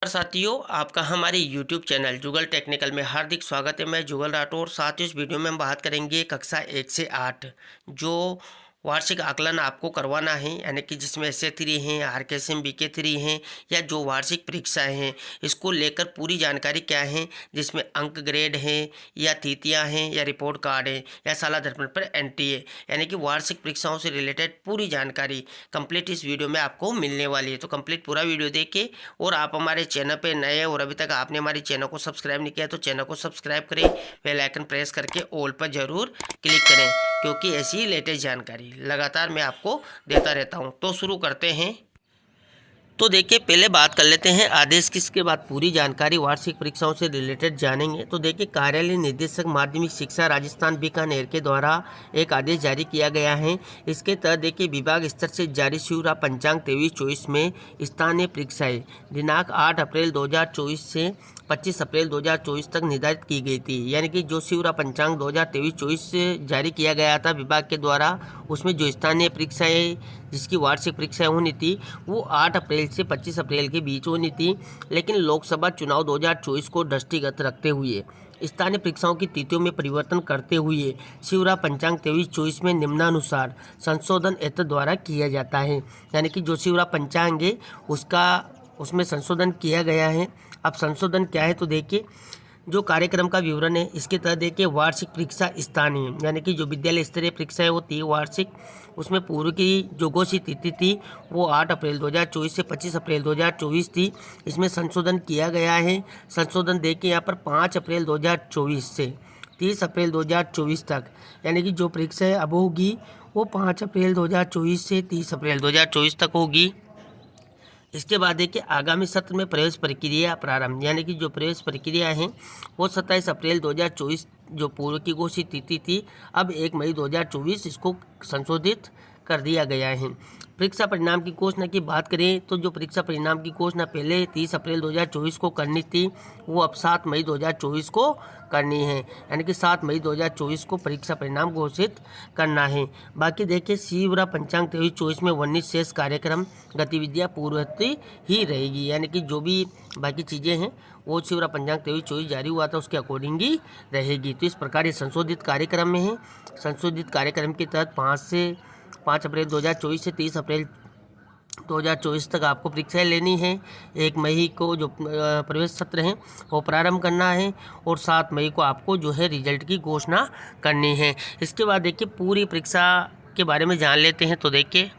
साथियों, आपका हमारे YouTube चैनल जुगल टेक्निकल में हार्दिक स्वागत है। मैं जुगल राठौर। साथ ही इस वीडियो में हम बात करेंगे कक्षा 1 से 8 जो वार्षिक आकलन आपको करवाना है, यानी कि जिसमें एसए 3 हैं, आरकेएसएम बीके 3 हैं या जो वार्षिक परीक्षाएं हैं, इसको लेकर पूरी जानकारी क्या है, जिसमें अंक ग्रेड हैं या तिथियां हैं या रिपोर्ट कार्ड है या साला दर्पण पर एंट्री है, यानी कि वार्षिक परीक्षाओं से रिलेटेड पूरी जानकारी कंप्लीट इस वीडियो में आपको मिलने वाली है। तो कंप्लीट पूरा वीडियो देखिए। और आप हमारे चैनल पे नए हैं और अभी तक आपने हमारे चैनल को सब्सक्राइब नहीं किया तो चैनल को सब्सक्राइब करें, बेल आइकन प्रेस करके ऑल पर जरूर क्लिक करें, क्योंकि ऐसी ही लेटेस्ट जानकारी लगातार मैं आपको देता रहता हूं। तो शुरू करते हैं। तो देखिए, पहले बात कर लेते हैं आदेश किसके बाद पूरी जानकारी वार्षिक परीक्षाओं से रिलेटेड जानेंगे। तो देखिए, कार्यालय निदेशक माध्यमिक शिक्षा राजस्थान बीकानेर के द्वारा एक आदेश जारी किया गया है। इसके तहत देखिए, विभाग स्तर से जारी शिवरा पंचांग 23-24 में स्थानीय परीक्षाएं दिनांक 8 अप्रैल 2024 से 25 अप्रैल 2024 तक निर्धारित की गई थी। यानी कि जो शिवरा पंचांग 2023-24 से जारी किया गया था विभाग के द्वारा, उसमें जो स्थानीय परीक्षाएं जिसकी वार्षिक परीक्षाएं होनी थी वो 8 अप्रैल से 25 अप्रैल के बीच होनी थी। लेकिन लोकसभा चुनाव 2024 को दृष्टिगत रखते हुए स्थानीय परीक्षाओं की तिथियों में परिवर्तन करते हुए शिवरा पंचांग 23-24 में निम्नानुसार संशोधन एतद द्वारा किया जाता है। यानी कि जो शिवरा पंचांग है उसमें संशोधन किया गया है। अब संशोधन क्या है तो देखिए, जो कार्यक्रम का विवरण है इसके तहत देखिए, वार्षिक परीक्षा स्थानीय यानी कि जो विद्यालय स्तरीय परीक्षाएं होती है वार्षिक, उसमें पूर्व की जो घोषित तिथि थी वो 8 अप्रैल 2024 से 25 अप्रैल 2024 थी। इसमें संशोधन किया गया है। संशोधन देखिए यहाँ पर 5 अप्रैल 2024 से 30 अप्रैल 2024 तक, यानी कि जो परीक्षाएं अब होगी वो 5 अप्रैल 2024 से 30 अप्रैल 2024 तक होगी। इसके बाद देखिए, आगामी सत्र में प्रवेश प्रक्रिया प्रारंभ, यानी कि जो प्रवेश प्रक्रिया है वो 27 अप्रैल 2024 जो पूर्व की घोषित तिथि थी, अब 1 मई 2024 इसको संशोधित कर दिया गया है। परीक्षा परिणाम की घोषणा की बात करें तो जो परीक्षा परिणाम की घोषणा पहले 30 अप्रैल 2024 को करनी थी वो अब 7 मई 2024 को करनी है। यानी कि 7 मई 2024 को परीक्षा परिणाम घोषित करना है। बाकी देखिए, शिवरा पंचांग 23-24 में वर्णित शेष कार्यक्रम गतिविधियां पूर्ववत ही रहेगी। यानी कि जो भी बाकी चीज़ें हैं वो शिवरा पंचांग 23-24 जारी हुआ था उसके अकॉर्डिंग ही रहेगी। तो इस प्रकार ये संशोधित कार्यक्रम में है। संशोधित कार्यक्रम के तहत 5 अप्रैल 2024 से 30 अप्रैल 2024 तक आपको परीक्षाएं लेनी है। 1 मई को जो प्रवेश सत्र हैं वो प्रारंभ करना है और 7 मई को आपको जो है रिजल्ट की घोषणा करनी है। इसके बाद देखिए, पूरी परीक्षा के बारे में जान लेते हैं। तो देखिए,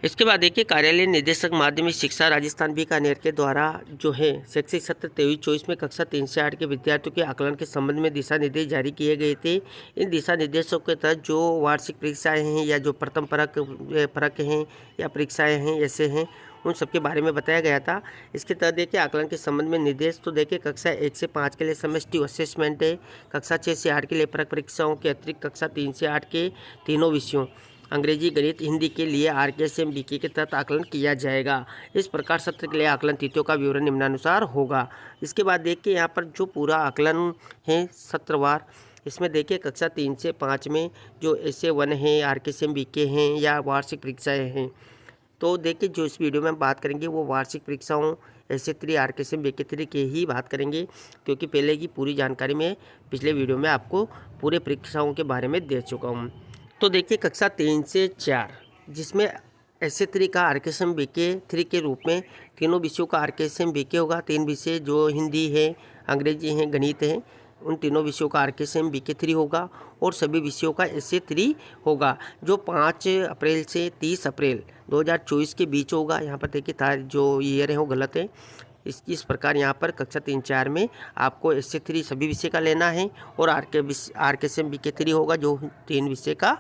इसके बाद देखिए, कार्यालय निदेशक माध्यमिक शिक्षा राजस्थान बीकानेर के द्वारा जो है शैक्षिक सत्र 23-24 में कक्षा 3 से 8 के विद्यार्थियों के आकलन के संबंध में दिशा निर्देश जारी किए गए थे। इन दिशा निर्देशों के तहत जो वार्षिक परीक्षाएं हैं या जो प्रथम परक हैं या परीक्षाएं हैं ऐसे हैं, उन सबके बारे में बताया गया था। इसके तहत देखिए, आकलन के संबंध में निर्देश तो देखिए, कक्षा 1 से 5 के लिए समेस्टिव असेसमेंट है। कक्षा 6 से 8 के लिए परक परीक्षाओं के अतिरिक्त कक्षा 3 से 8 के तीनों विषयों अंग्रेजी, गणित, हिंदी के लिए आरकेएसएम बीके के तहत आकलन किया जाएगा। इस प्रकार सत्र के लिए आकलन तिथियों का विवरण निम्नानुसार होगा। इसके बाद देखिए, यहाँ पर जो पूरा आकलन है सत्रवार, इसमें देखिए कक्षा 3 से 5 में जो एसए 1 है, आरकेएसएम बीके हैं या वार्षिक परीक्षाएं हैं। तो देखिए, जो इस वीडियो में हम बात करेंगे वो वार्षिक परीक्षाओं एसए 3, आरकेएसएम बीके 3 के ही बात करेंगे, क्योंकि पहले की पूरी जानकारी में पिछले वीडियो में आपको पूरे परीक्षाओं के बारे में दे चुका हूँ। तो देखिए, कक्षा 3 से 4 जिसमें एसए 3 का आरकेएसएम बीके 3 के रूप में तीनों विषयों का आरकेएसएम बीके होगा। 3 विषय जो हिंदी है, अंग्रेजी है, गणित है, उन तीनों विषयों का आरकेएसएम बीके 3 होगा और सभी विषयों का एसए 3 होगा, जो 5 अप्रैल से 30 अप्रैल 2024 के बीच होगा। यहाँ पर देखिए, जो ईयर है वो गलत है। इस प्रकार यहाँ पर कक्षा 3-4 में आपको एसए 3 सभी विषय का लेना है और आरकेएसएम बीके 3 होगा जो 3 विषय का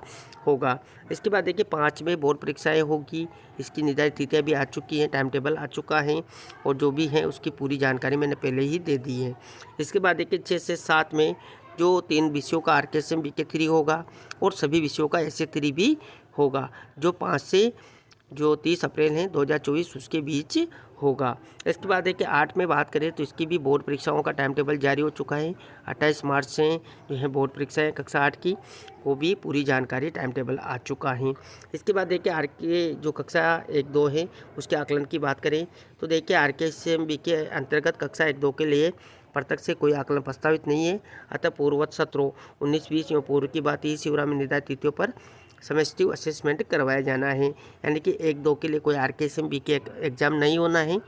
होगा। इसके बाद देखिए, 5 में बोर्ड परीक्षाएं होगी। इसकी निर्धारित तिथियाँ भी आ चुकी हैं, टाइम टेबल आ चुका है और जो भी है उसकी पूरी जानकारी मैंने पहले ही दे दी है। इसके बाद देखिए, 6 से 7 में जो 3 विषयों का आरकेएसएम बीके 3 होगा और सभी विषयों का एसए 3 भी होगा, जो 5 से जो 30 अप्रैल है 2024 उसके बीच होगा। इसके बाद देखिए 8 में बात करें तो इसकी भी बोर्ड परीक्षाओं का टाइम टेबल जारी हो चुका है। 28 मार्च से जो है बोर्ड परीक्षाएं कक्षा 8 की, वो भी पूरी जानकारी टाइम टेबल आ चुका है। इसके बाद देखिए आर के जो कक्षा 1-2 है उसके आकलन की बात करें तो देखिए RKSMB के अंतर्गत कक्षा 1-2 के लिए प्रत्यक्ष से कोई आकलन प्रस्तावित नहीं है। अतः पूर्ववत सत्रों 19-20 एवं पूर्व की बात ही शिवरा में निर्धारित तिथियों पर सेमेस्टिव असेसमेंट करवाया जाना है। यानी कि 1-2 के लिए कोई RKSMB के एग्ज़ाम नहीं होना है।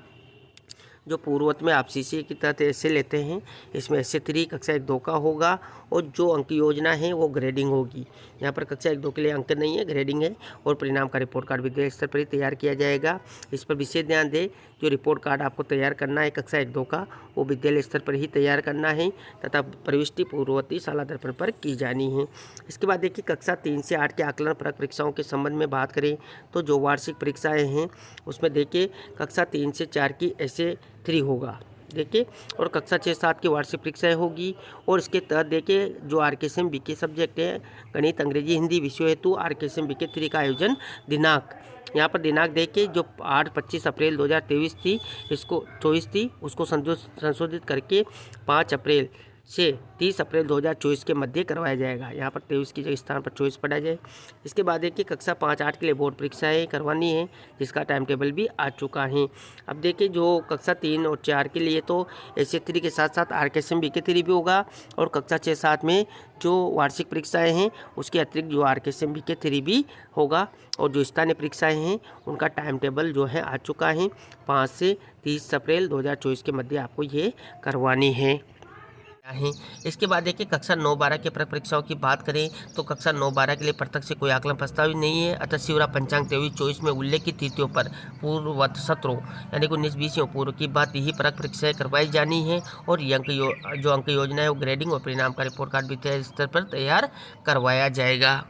जो पूर्ववत में आप CCA की तहत ऐसे लेते हैं, इसमें ऐसे 3 कक्षा 1-2 का होगा और जो अंक योजना है वो ग्रेडिंग होगी। यहाँ पर कक्षा 1-2 के लिए अंक नहीं है, ग्रेडिंग है। और परिणाम का रिपोर्ट कार्ड विद्यालय स्तर पर ही तैयार किया जाएगा। इस पर विशेष ध्यान दें, जो रिपोर्ट कार्ड आपको तैयार करना है कक्षा 1-2 का, वो विद्यालय स्तर पर ही तैयार करना है तथा प्रविष्टि पूर्ववर्ती शाला दर्पण पर की जानी है। इसके बाद देखिए कक्षा 3 से 8 के आकलन परक परीक्षाओं के संबंध में बात करें तो जो वार्षिक परीक्षाएँ हैं उसमें देखिए कक्षा 3 से 4 की ऐसे 3 होगा देखिए, और कक्षा 6-7 की वार्षिक परीक्षाएं होगी। और इसके तहत देखिए जो RKSMB के सब्जेक्ट है गणित, अंग्रेजी, हिंदी विषयों हेतु RKSMB के 3 का आयोजन दिनांक, यहाँ पर दिनांक देखिए जो 25 अप्रैल 2023 थी, इसको 24 थी, उसको संशोधित करके 5 अप्रैल से 30 अप्रैल 2024 के मध्य करवाया जाएगा। यहाँ पर 23 की जगह स्थान पर 24 पढ़ा जाए। इसके बाद देखिए कक्षा 5-8 के लिए बोर्ड परीक्षाएं करवानी है, जिसका टाइम टेबल भी आ चुका है। अब देखिए जो कक्षा 3 और 4 के लिए तो ऐसे 3 के साथ साथ RKSMB के 3 भी होगा, और कक्षा 6-7 में जो वार्षिक परीक्षाएँ हैं उसके अतिरिक्त जो RKSMB के 3 भी होगा। और जो स्थानीय परीक्षाएँ हैं उनका टाइम टेबल जो है आ चुका है। 5 से 30 अप्रैल 2024 के मध्य आपको ये करवानी है। इसके बाद देखिए कक्षा 9-12 के परक परीक्षाओं की बात करें तो कक्षा 9-12 के लिए प्रत्यक्ष से कोई आकलन प्रस्तावित नहीं है। अतः शिवरा पंचांग 23-24 में उल्लेखित तिथियों पर पूर्ववत सत्रों यानी कि 19-20 पूर्व की बात यही परक परीक्षाएं करवाई जानी है। और जो अंक योजना है वो ग्रेडिंग और परिणाम का रिपोर्ट कार्ड विद्यालय स्तर पर तैयार करवाया जाएगा।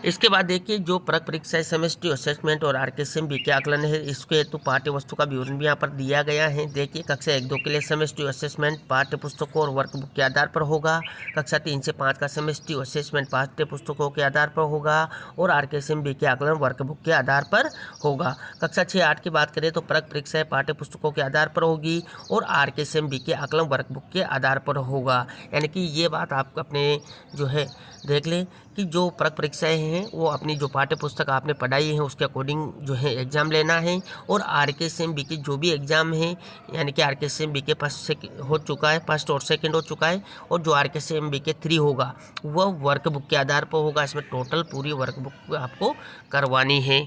इसके बाद देखिए जो परक परीक्षाएं सेमेस्टिव असेसमेंट और RKSMB के आकलन है, इसके हेतु पाठ्य वस्तु का विवरण भी यहाँ पर दिया गया है। देखिए कक्षा 1-2 के लिए सेमेस्टिव असेसमेंट पाठ्य पुस्तकों और वर्कबुक के आधार पर होगा। कक्षा 3 से 5 का सेमेस्टिव असेसमेंट पाठ्य पुस्तकों के आधार पर होगा और RKSMB के आकलन वर्कबुक के आधार पर होगा। कक्षा 6-8 की बात करें तो परक परीक्षाएं पाठ्य पुस्तकों के आधार पर होगी और RKSMB के आकलन वर्कबुक के आधार पर होगा। यानी कि ये बात आप अपने जो है देख लें कि जो परक परीक्षाएं हैं वो अपनी जो पाठ्य पुस्तक आपने पढ़ाई है उसके अकॉर्डिंग जो है एग्ज़ाम लेना है। और RKSMB के जो भी एग्ज़ाम है यानी कि RKSMB के फर्स्ट हो चुका है, फर्स्ट और सेकंड हो चुका है, और जो RKSMB के 3 होगा वह वर्कबुक के आधार पर होगा। इसमें टोटल पूरी वर्कबुक आपको करवानी है।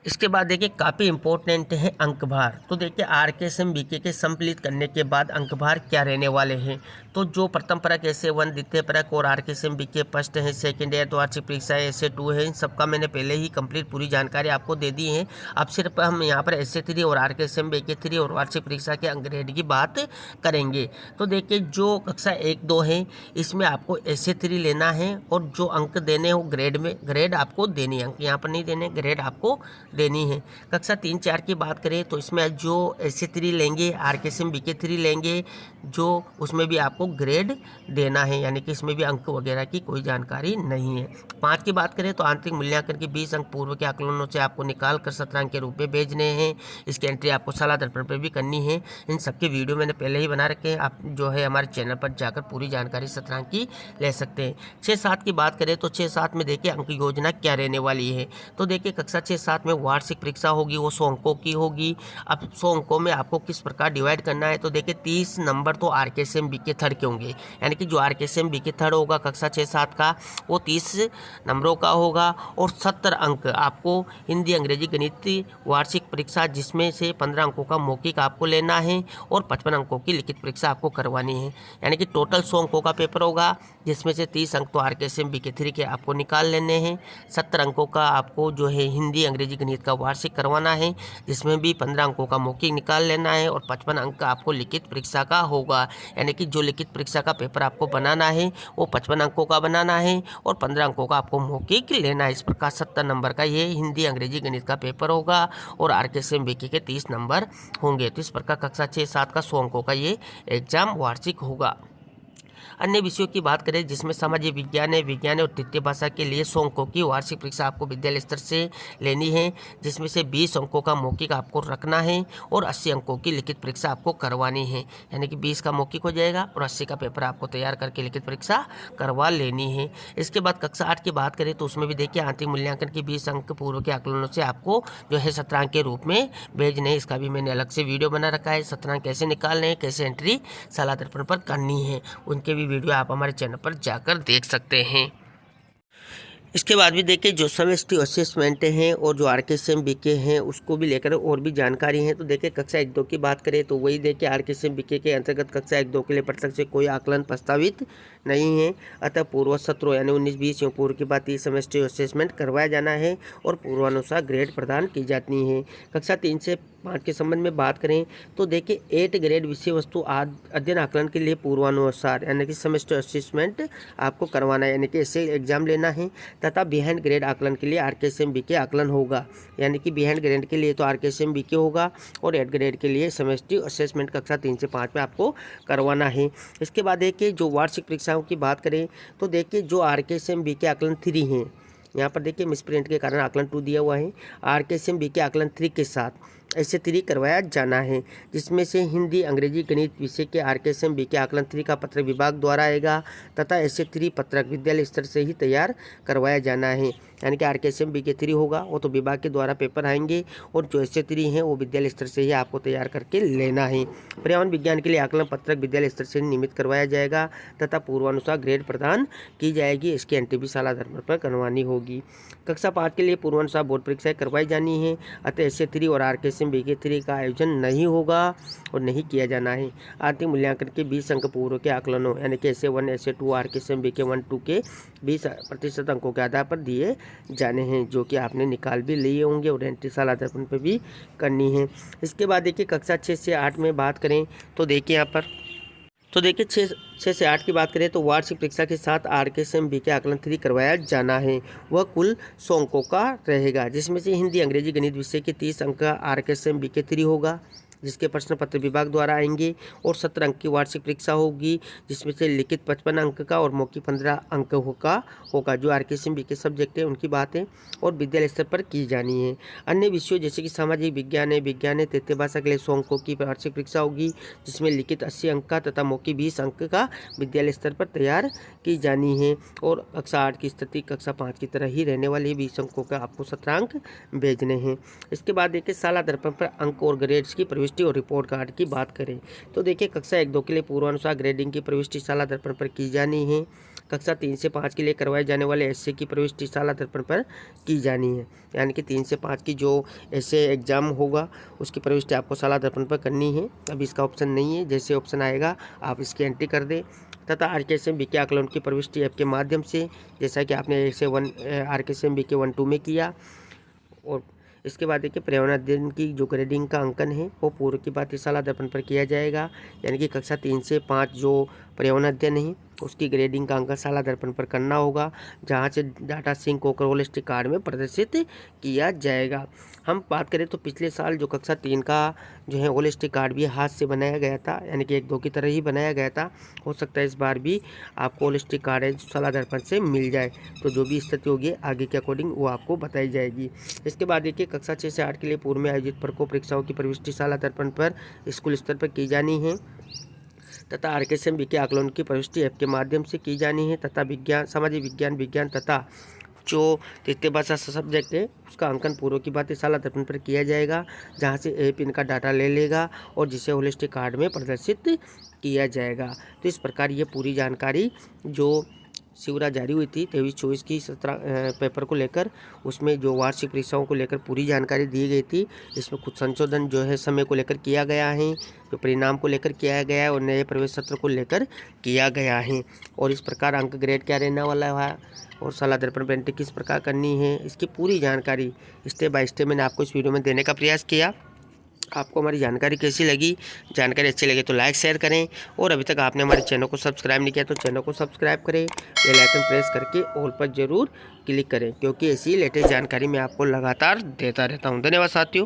इसके बाद देखिए काफ़ी इंपॉर्टेंट है अंकभार। तो देखिए RKSMB के सम्मिलित करने के बाद अंकभार क्या रहने वाले हैं। तो जो प्रथम परक ऐसे 1, द्वितीय परक और RKSMB के फर्स्ट हैं, सेकंड है, तो वार्षिक परीक्षाएं ऐसे 2 है, इन सबका मैंने पहले ही कंप्लीट पूरी जानकारी आपको दे दी है। अब सिर्फ हम यहाँ पर ऐसे 3 और RKSMB के 3 और वार्षिक परीक्षा के अंक ग्रेड की बात करेंगे। तो देखिए जो कक्षा 1-2 है इसमें आपको ऐसे 3 लेना है और जो अंक देने हो ग्रेड में, ग्रेड आपको देनी है, अंक यहाँ पर नहीं देने, ग्रेड आपको देनी है। कक्षा 3-4 की बात करें तो इसमें जो ऐसे 3 लेंगे, RKSMB के 3 लेंगे, जो उसमें भी आपको ग्रेड देना है, यानी कि इसमें भी अंक वगैरह की कोई जानकारी नहीं है। 5 की बात करें तो आंतरिक मूल्यांकन के 20 अंक पूर्व के आकलनों से आपको निकाल कर 17 अंक के रूप में भेजने हैं। इसकी एंट्री आपको शाला दर्पण पर भी करनी है। इन सबके वीडियो मैंने पहले ही बना रखे हैं, आप जो है हमारे चैनल पर जाकर पूरी जानकारी 17 अंक की ले सकते हैं। 6-7 की बात करें तो 6-7 में देखिए अंक योजना क्या रहने वाली है। तो देखिए कक्षा 6-7 में वार्षिक परीक्षा होगी, वो 100 अंकों की होगी। अब 100 अंकों में आपको किस प्रकार डिवाइड करना है, तो देखिए 30 नंबर तो RKSMB के थर्ड के होंगे, यानी कि जो RKSMB के थर्ड होगा कक्षा 6-7 का वो 30 नंबरों का होगा। और 70 अंक आपको हिंदी, अंग्रेजी, गणित वार्षिक परीक्षा, जिसमें से 15 अंकों का मौखिक आपको लेना है और 55 अंकों की लिखित परीक्षा आपको करवानी है। यानी कि टोटल 100 अंकों का पेपर होगा, जिसमें से 30 अंक तो RKSMB के 3 के आपको निकाल लेने हैं। 70 अंकों का आपको जो है हिंदी, अंग्रेजी, गणित का वार्षिक करवाना है, जिसमें भी 15 अंकों का मौखिक निकाल लेना है और 55 अंक का आपको लिखित परीक्षा का होगा। यानी कि जो लिखित परीक्षा का पेपर आपको बनाना है वो 55 अंकों का बनाना है और 15 अंकों का आपको मौखिक लेना है। इस प्रकार 70 नंबर का ये हिंदी, अंग्रेजी, गणित का पेपर होगा और RKSMB के 30 नंबर होंगे। तो इस प्रकार कक्षा 6-7 का 100 अंकों का ये एग्जाम वार्षिक होगा। अन्य विषयों की बात करें जिसमें सामाजिक विज्ञान है, विज्ञान और तृतीय भाषा के लिए 100 अंकों की वार्षिक परीक्षा आपको विद्यालय स्तर से लेनी है, जिसमें से 20 अंकों का मौखिक आपको रखना है और 80 अंकों की लिखित परीक्षा आपको करवानी है। यानी कि 20 का मौखिक हो जाएगा और 80 का पेपर आपको तैयार करके लिखित परीक्षा करवा लेनी है। इसके बाद कक्षा 8 की बात करें तो उसमें भी देखिए आंतरिक मूल्यांकन के 20 अंक पूर्व के आकलनों से आपको जो है 17 अंक के रूप में भेजने हैं। इसका भी मैंने अलग से वीडियो बना रखा है। 17 अंक कैसे निकालने हैं, कैसे एंट्री शाला दर्पण पर करनी है, उनके भी वीडियो आप हमारे चैनल पर जाकर देख सकते हैं। इसके बाद भी देखिए जो सेमेस्ट्री असेसमेंट हैं और जो RKSM BK हैं उसको भी लेकर और भी जानकारी है। तो देखिए कक्षा 1-2 की बात करें तो वही देखिए RKSM BK के अंतर्गत कक्षा 1-2 के लिए प्रत्यक्ष से कोई आकलन प्रस्तावित नहीं है। अतः पूर्व सत्रों यानी 19-20 पूर्व की बात सेमेस्ट्री असेसमेंट करवाया जाना है और पूर्वानुसार ग्रेड प्रदान की जाती है। कक्षा 3 से 5 के संबंध में बात करें तो देखिए 8 ग्रेड विषय वस्तु अध्ययन आकलन के लिए पूर्वानुसार यानी कि सेमेस्टर असेसमेंट आपको करवाना है, यानी कि ऐसे एग्जाम लेना है। तथा बिहाइंड ग्रेड आकलन के लिए RKSM BK आकलन होगा, यानी कि बिहाइंड ग्रेड के लिए तो RKSM BK होगा और 8 ग्रेड के लिए सेमेस्ट्री असेसमेंट कक्षा 3 से 5 में आपको करवाना है। इसके बाद देखिए जो वार्षिक परीक्षाओं की बात करें तो देखिए जो RKSM BK आकलन 3 हैं, यहाँ पर देखिए मिसप्रिंट के कारण आकलन 2 दिया हुआ है। RKSM BK आकलन 3 के साथ ऐसे 3 करवाया जाना है, जिसमें से हिंदी, अंग्रेजी, गणित विषय के RKSM BK आकलन 3 का पत्रक विभाग द्वारा आएगा तथा ऐसे 3 पत्रक विद्यालय स्तर से ही तैयार करवाया जाना है। यानी कि RKSM BK 3 होगा वो तो विभाग के द्वारा पेपर आएंगे और जो ऐसे 3 हैं वो विद्यालय स्तर से ही आपको तैयार करके लेना है। पर्यावरण विज्ञान के लिए आकलन पत्रक विद्यालय स्तर से नियमित करवाया जाएगा तथा पूर्वानुसार ग्रेड प्रदान की जाएगी। इसकी एंट्री भी शाला दर्पण पर करवानी होगी। कक्षा 5 के लिए पूर्वानुसार बोर्ड परीक्षाएं करवाई जानी है। अतः ऐसे 3 और RKSM BK 3 का आयोजन नहीं होगा और नहीं किया जाना है। आंतरिक मूल्यांकन के 20 अंक पूर्व के आकलनों यानी कि ऐसे 1, ऐसे 2, RKSM BK 1-2 के 20% अंकों के आधार पर दिए जाने हैं, जो कि आपने निकाल भी लिए होंगे और एंट्री शाला दर्पण पर भी करनी है। इसके बाद देखिए कक्षा 6 से 8 में बात करें तो देखिए यहाँ पर तो देखिए 6 से 8 की बात करें तो वार्षिक परीक्षा के साथ RKSM BK आकलन 3 करवाया जाना है। वह कुल 100 अंकों का रहेगा, जिसमें से हिंदी, अंग्रेजी, गणित विषय के 30 अंक का RKSM BK 3 होगा, जिसके प्रश्न पत्र विभाग द्वारा आएंगे और 17 अंक की वार्षिक परीक्षा होगी, जिसमें से लिखित 55 अंक का और मौखिक 15 अंक होगा जो RKSM BK सब्जेक्ट है उनकी बात है और विद्यालय स्तर पर की जानी है। अन्य विषयों जैसे कि सामाजिक विज्ञान है, तृतीय भाषा के लिए 100 अंकों की वार्षिक परीक्षा होगी, जिसमें लिखित 80 अंक का तथा मौखिक 20 अंक का विद्यालय स्तर पर तैयार की जानी है। और कक्षा 8 की स्थिति कक्षा 5 की तरह ही रहने वाली 20 अंकों का आपको 17 अंक भेजने हैं। इसके बाद देखिए शाला दर्पण पर अंक और ग्रेड्स की प्रविष्टि और रिपोर्ट कार्ड की बात करें तो देखिए कक्षा 1-2 के लिए पूर्वानुसार ग्रेडिंग की प्रविष्टि शाला दर्पण पर की जानी है। कक्षा 3 से 5 के लिए करवाए जाने वाले एसए की प्रविष्टि शाला दर्पण पर की जानी है, यानी कि 3 से 5 की जो एसए एग्जाम होगा उसकी प्रविष्टि आपको शाला दर्पण पर करनी है। अभी इसका ऑप्शन नहीं है, जैसे ऑप्शन आएगा आप इसकी एंट्री कर दें। तथा RKSM BK आकलन की प्रविष्टि ऐप के माध्यम से, जैसा कि आपने ऐसे RKSM BK 1-2 में किया। और इसके बाद देखिए पर्यावरण अध्ययन की जो ग्रेडिंग का अंकन है वो पूर्व की बात शाला दर्पण पर किया जाएगा, यानी कि कक्षा 3 से 5 जो पर्यावरण अध्ययन है उसकी ग्रेडिंग का अंकन शाला दर्पण पर करना होगा, जहां से डाटा सिंक होकर होलिस्टिक कार्ड में प्रदर्शित किया जाएगा। हम बात करें तो पिछले साल जो कक्षा 3 का जो है होलिस्टिक कार्ड भी हाथ से बनाया गया था, यानी कि 1-2 की तरह ही बनाया गया था। हो सकता है इस बार भी आपको होलिस्टिक कार्ड शाला दर्पण से मिल जाए, तो जो भी स्थिति होगी आगे के अकॉर्डिंग वो आपको बताई जाएगी। इसके बाद देखिए कक्षा 6 से 8 के लिए पूर्व में आयोजित प्रको परीक्षाओं की प्रविष्टि शाला दर्पण पर स्कूल स्तर पर की जानी है तथा RKSM BK आकलन की प्रविष्टि ऐप के माध्यम से की जानी है। तथा विज्ञान, सामाजिक विज्ञान तथा जो तृतीय भाषा सब्जेक्ट है उसका अंकन पूर्व की बातें शाला दर्पण पर किया जाएगा, जहां से ऐप इनका डाटा ले लेगा और जिसे होलिस्टिक कार्ड में प्रदर्शित किया जाएगा। तो इस प्रकार ये पूरी जानकारी जो शिवरा जारी हुई थी 23-24 की 17 पेपर को लेकर, उसमें जो वार्षिक परीक्षाओं को लेकर पूरी जानकारी दी गई थी। इसमें कुछ संशोधन जो है समय को लेकर किया गया है, जो परिणाम को लेकर किया गया है और नए प्रवेश सत्र को लेकर किया गया है। और इस प्रकार अंक ग्रेड क्या रहने वाला है और शाला दर्पण पर एंट्री किस प्रकार करनी है, इसकी पूरी जानकारी स्टेप बाय स्टेप मैंने आपको इस वीडियो में देने का प्रयास किया। आपको हमारी जानकारी कैसी लगी? जानकारी अच्छी लगी तो लाइक शेयर करें, और अभी तक आपने हमारे चैनल को सब्सक्राइब नहीं किया तो चैनल को सब्सक्राइब करें, बेल आइकन प्रेस करके ऑल पर जरूर क्लिक करें, क्योंकि ऐसी लेटेस्ट जानकारी मैं आपको लगातार देता रहता हूं। धन्यवाद साथियों।